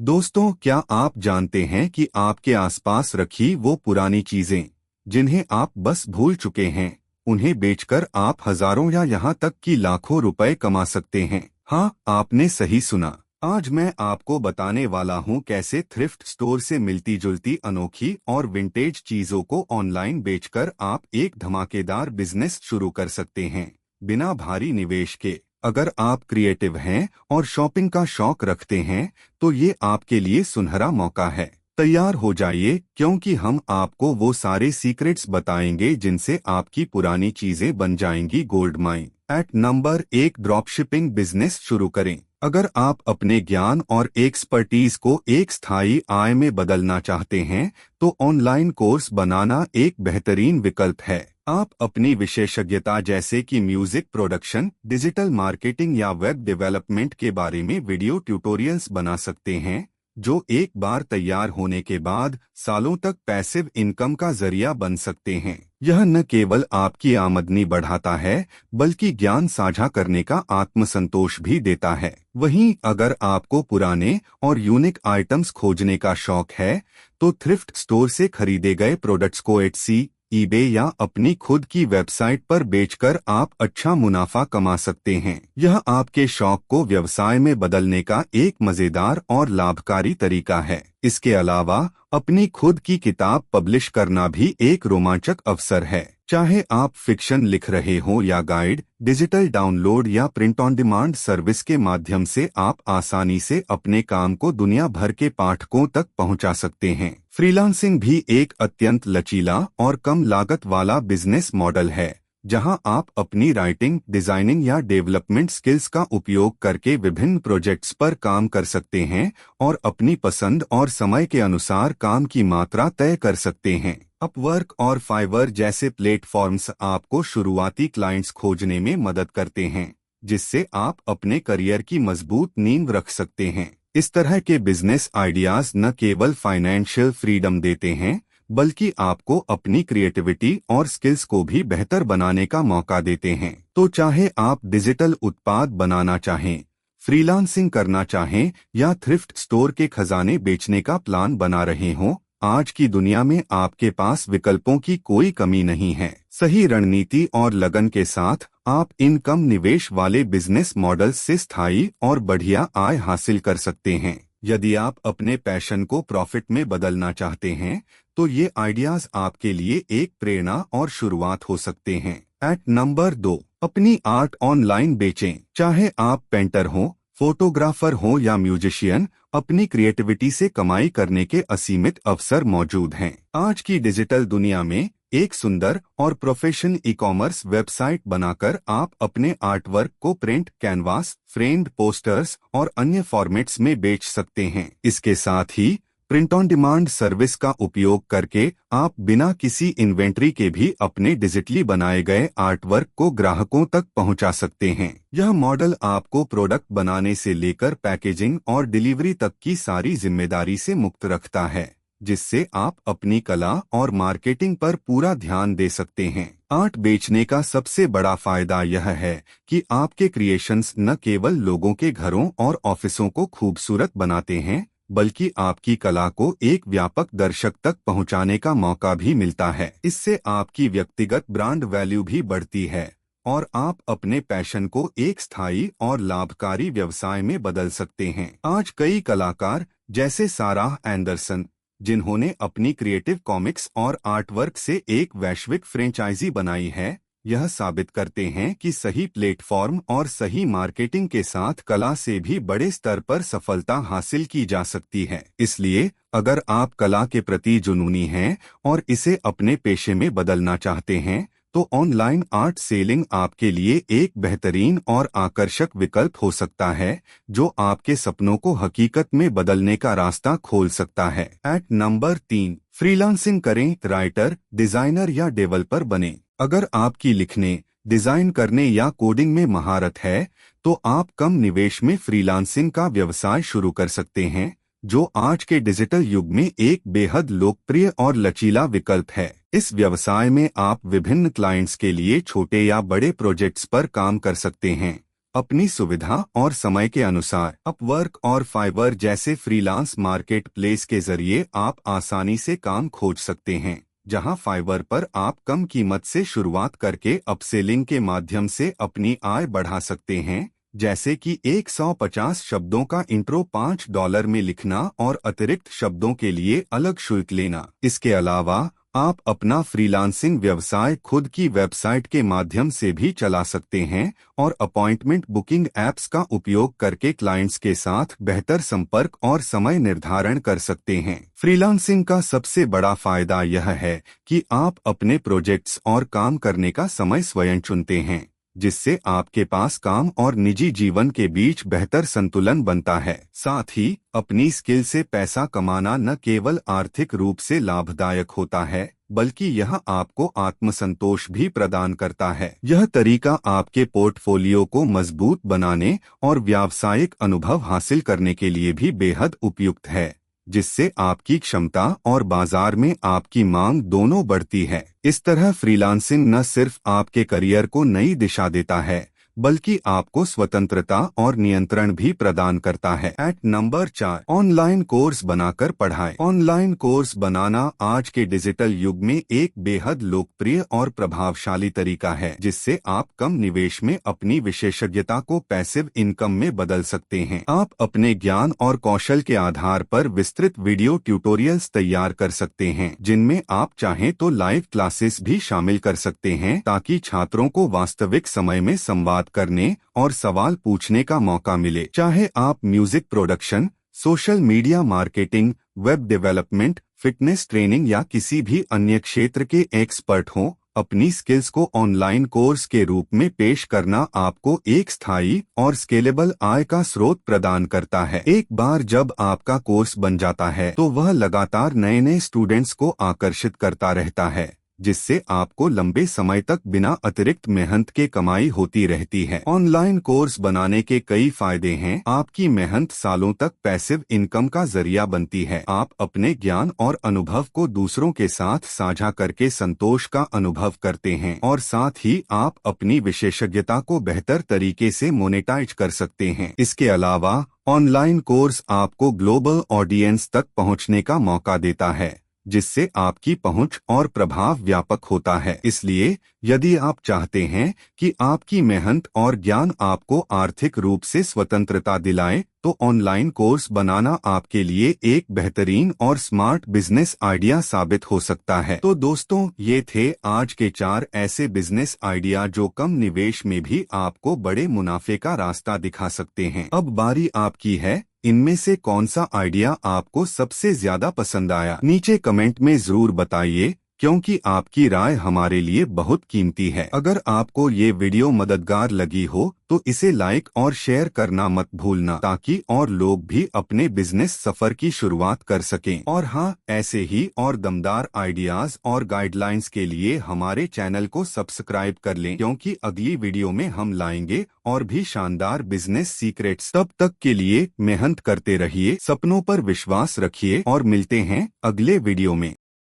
दोस्तों, क्या आप जानते हैं कि आपके आसपास रखी वो पुरानी चीजें जिन्हें आप बस भूल चुके हैं, उन्हें बेचकर आप हजारों या यहाँ तक कि लाखों रुपए कमा सकते हैं। हाँ, आपने सही सुना। आज मैं आपको बताने वाला हूँ कैसे थ्रिफ्ट स्टोर से मिलती जुलती अनोखी और विंटेज चीजों को ऑनलाइन बेचकर आप एक धमाकेदार बिजनेस शुरू कर सकते हैं, बिना भारी निवेश के। अगर आप क्रिएटिव हैं और शॉपिंग का शौक रखते हैं, तो ये आपके लिए सुनहरा मौका है। तैयार हो जाइए, क्योंकि हम आपको वो सारे सीक्रेट्स बताएंगे जिनसे आपकी पुरानी चीजें बन जाएंगी gold mine. At number 1, dropshipping business शुरू करें। अगर आप अपने ज्ञान और एक्सपर्टीज को एक स्थायी आय में बदलना चाहते हैं, तो ऑनलाइन कोर्स बनाना एक बेहतरीन विकल्प है। आप अपनी विशेषज्ञता जैसे कि म्यूजिक प्रोडक्शन, डिजिटल मार्केटिंग या वेब डेवलपमेंट के बारे में वीडियो ट्यूटोरियल्स बना सकते हैं, जो एक बार तैयार होने के बाद सालों तक पैसिव इनकम का जरिया बन सकते हैं। यह न केवल आपकी आमदनी बढ़ाता है, बल्कि ज्ञान साझा करने का आत्मसंतोष भी देता है। वहीं अगर आपको पुराने और यूनिक आइटम्स खोजने का शौक है, तो थ्रिफ्ट स्टोर से खरीदे गए प्रोडक्ट्स को एटसी, ईबे या अपनी खुद की वेबसाइट पर बेचकर आप अच्छा मुनाफा कमा सकते हैं। यह आपके शौक को व्यवसाय में बदलने का एक मजेदार और लाभकारी तरीका है। इसके अलावा अपनी खुद की किताब पब्लिश करना भी एक रोमांचक अवसर है। चाहे आप फिक्शन लिख रहे हो या गाइड, डिजिटल डाउनलोड या प्रिंट ऑन डिमांड सर्विस के माध्यम से आप आसानी से अपने काम को दुनिया भर के पाठकों तक पहुंचा सकते हैं। फ्रीलांसिंग भी एक अत्यंत लचीला और कम लागत वाला बिजनेस मॉडल है, जहां आप अपनी राइटिंग, डिजाइनिंग या डेवलपमेंट स्किल्स का उपयोग करके विभिन्न प्रोजेक्ट्स पर काम कर सकते हैं और अपनी पसंद और समय के अनुसार काम की मात्रा तय कर सकते हैं। अपवर्क और फाइवर जैसे प्लेटफॉर्म्स आपको शुरुआती क्लाइंट्स खोजने में मदद करते हैं, जिससे आप अपने करियर की मजबूत नींव रख सकते हैं। इस तरह के बिजनेस आइडियाज न केवल फाइनेंशियल फ्रीडम देते हैं, बल्कि आपको अपनी क्रिएटिविटी और स्किल्स को भी बेहतर बनाने का मौका देते हैं। तो चाहे आप डिजिटल उत्पाद बनाना चाहें, फ्रीलांसिंग करना चाहें या थ्रिफ्ट स्टोर के खजाने बेचने का प्लान बना रहे हों, आज की दुनिया में आपके पास विकल्पों की कोई कमी नहीं है। सही रणनीति और लगन के साथ आप इन कम निवेश वाले बिजनेस मॉडल्स से स्थायी और बढ़िया आय हासिल कर सकते हैं। यदि आप अपने पैशन को प्रॉफिट में बदलना चाहते हैं, तो ये आइडियाज आपके लिए एक प्रेरणा और शुरुआत हो सकते हैं। एट नंबर 2, अपनी आर्ट ऑनलाइन बेचें। चाहे आप पेंटर हो, फोटोग्राफर हो या म्यूजिशियन, अपनी क्रिएटिविटी से कमाई करने के असीमित अवसर मौजूद हैं। आज की डिजिटल दुनिया में एक सुंदर और प्रोफेशनल ई-कॉमर्स वेबसाइट बनाकर आप अपने आर्टवर्क को प्रिंट, कैनवास, फ्रेम्ड पोस्टर्स और अन्य फॉर्मेट्स में बेच सकते हैं। इसके साथ ही प्रिंट ऑन डिमांड सर्विस का उपयोग करके आप बिना किसी इन्वेंट्री के भी अपने डिजिटली बनाए गए आर्टवर्क को ग्राहकों तक पहुंचा सकते हैं। यह मॉडल आपको प्रोडक्ट बनाने से लेकर पैकेजिंग और डिलीवरी तक की सारी जिम्मेदारी से मुक्त रखता है, जिससे आप अपनी कला और मार्केटिंग पर पूरा ध्यान दे सकते हैं। आर्ट बेचने का सबसे बड़ा फायदा यह है कि आपके क्रिएशंस न केवल लोगों के घरों और ऑफिसों को खूबसूरत बनाते हैं, बल्कि आपकी कला को एक व्यापक दर्शक तक पहुंचाने का मौका भी मिलता है। इससे आपकी व्यक्तिगत ब्रांड वैल्यू भी बढ़ती है और आप अपने पैशन को एक स्थायी और लाभकारी व्यवसाय में बदल सकते हैं। आज कई कलाकार जैसे साराह एंडरसन, जिन्होंने अपनी क्रिएटिव कॉमिक्स और आर्टवर्क से एक वैश्विक फ्रेंचाइजी बनाई है, यह साबित करते हैं कि सही प्लेटफॉर्म और सही मार्केटिंग के साथ कला से भी बड़े स्तर पर सफलता हासिल की जा सकती है। इसलिए अगर आप कला के प्रति जुनूनी हैं और इसे अपने पेशे में बदलना चाहते हैं, तो ऑनलाइन आर्ट सेलिंग आपके लिए एक बेहतरीन और आकर्षक विकल्प हो सकता है, जो आपके सपनों को हकीकत में बदलने का रास्ता खोल सकता है। एट नंबर 3, फ्रीलांसिंग करें। राइटर, डिजाइनर या डेवलपर बने। अगर आपकी लिखने, डिजाइन करने या कोडिंग में महारत है, तो आप कम निवेश में फ्रीलांसिंग का व्यवसाय शुरू कर सकते हैं, जो आज के डिजिटल युग में एक बेहद लोकप्रिय और लचीला विकल्प है। इस व्यवसाय में आप विभिन्न क्लाइंट्स के लिए छोटे या बड़े प्रोजेक्ट्स पर काम कर सकते हैं, अपनी सुविधा और समय के अनुसार। अपवर्क और फाइवर जैसे फ्रीलांस मार्केट प्लेस के जरिए आप आसानी से काम खोज सकते हैं, जहां फाइवर पर आप कम कीमत से शुरुआत करके अपसेलिंग के माध्यम से अपनी आय बढ़ा सकते हैं, जैसे कि 150 शब्दों का इंट्रो $5 में लिखना और अतिरिक्त शब्दों के लिए अलग शुल्क लेना। इसके अलावा आप अपना फ्रीलांसिंग व्यवसाय खुद की वेबसाइट के माध्यम से भी चला सकते हैं और अपॉइंटमेंट बुकिंग ऐप्स का उपयोग करके क्लाइंट्स के साथ बेहतर संपर्क और समय निर्धारण कर सकते हैं। फ्रीलांसिंग का सबसे बड़ा फायदा यह है कि आप अपने प्रोजेक्ट्स और काम करने का समय स्वयं चुनते हैं, जिससे आपके पास काम और निजी जीवन के बीच बेहतर संतुलन बनता है। साथ ही अपनी स्किल से पैसा कमाना न केवल आर्थिक रूप से लाभदायक होता है, बल्कि यह आपको आत्मसंतोष भी प्रदान करता है। यह तरीका आपके पोर्टफोलियो को मजबूत बनाने और व्यावसायिक अनुभव हासिल करने के लिए भी बेहद उपयुक्त है, जिससे आपकी क्षमता और बाजार में आपकी मांग दोनों बढ़ती है। इस तरह फ्रीलांसिंग न सिर्फ आपके करियर को नई दिशा देता है, बल्कि आपको स्वतंत्रता और नियंत्रण भी प्रदान करता है। नंबर 4, ऑनलाइन कोर्स बनाकर पढ़ाएं। ऑनलाइन कोर्स बनाना आज के डिजिटल युग में एक बेहद लोकप्रिय और प्रभावशाली तरीका है, जिससे आप कम निवेश में अपनी विशेषज्ञता को पैसिव इनकम में बदल सकते हैं। आप अपने ज्ञान और कौशल के आधार पर विस्तृत वीडियो ट्यूटोरियल्स तैयार कर सकते हैं, जिनमें आप चाहें तो लाइव क्लासेस भी शामिल कर सकते हैं, ताकि छात्रों को वास्तविक समय में संवाद करने और सवाल पूछने का मौका मिले। चाहे आप music production, social media marketing, web development, fitness training या किसी भी अन्य क्षेत्र के एक्सपर्ट हों, अपनी स्किल्स को ऑनलाइन कोर्स के रूप में पेश करना आपको एक स्थायी और स्केलेबल आय का स्रोत प्रदान करता है। एक बार जब आपका कोर्स बन जाता है तो वह लगातार नए नए स्टूडेंट्स को आकर्षित करता रहता है, जिससे आपको लंबे समय तक बिना अतिरिक्त मेहनत के कमाई होती रहती है। ऑनलाइन कोर्स बनाने के कई फायदे हैं। आपकी मेहनत सालों तक पैसिव इनकम का जरिया बनती है। आप अपने ज्ञान और अनुभव को दूसरों के साथ साझा करके संतोष का अनुभव करते हैं और साथ ही आप अपनी विशेषज्ञता को बेहतर तरीके से मोनेटाइज कर सकते हैं। इसके अलावा ऑनलाइन कोर्स आपको ग्लोबल ऑडियंस तक पहुंचने का मौका देता है, जिससे आपकी पहुंच और प्रभाव व्यापक होता है। इसलिए यदि आप चाहते हैं कि आपकी मेहनत और ज्ञान आपको आर्थिक रूप से स्वतंत्रता दिलाए, तो ऑनलाइन कोर्स बनाना आपके लिए एक बेहतरीन और स्मार्ट बिजनेस आइडिया साबित हो सकता है। तो दोस्तों, ये थे आज के 4 ऐसे बिजनेस आइडिया जो कम निवेश में भी आपको बड़े मुनाफे का रास्ता दिखा सकते हैं। अब बारी आपकी है, इनमें से कौन सा आइडिया आपको सबसे ज्यादा पसंद आया? नीचे कमेंट में जरूर बताइए, क्योंकि आपकी राय हमारे लिए बहुत कीमती है। अगर आपको ये वीडियो मददगार लगी हो तो इसे लाइक और शेयर करना मत भूलना, ताकि और लोग भी अपने बिजनेस सफर की शुरुआत कर सकें। और हाँ, ऐसे ही और दमदार आइडियाज और गाइडलाइंस के लिए हमारे चैनल को सब्सक्राइब कर लें, क्योंकि अगली वीडियो में हम लाएंगे और भी शानदार बिजनेस सीक्रेट्स। तब तक के लिए मेहनत करते रहिए, सपनों पर विश्वास रखिए और मिलते हैं अगले वीडियो में।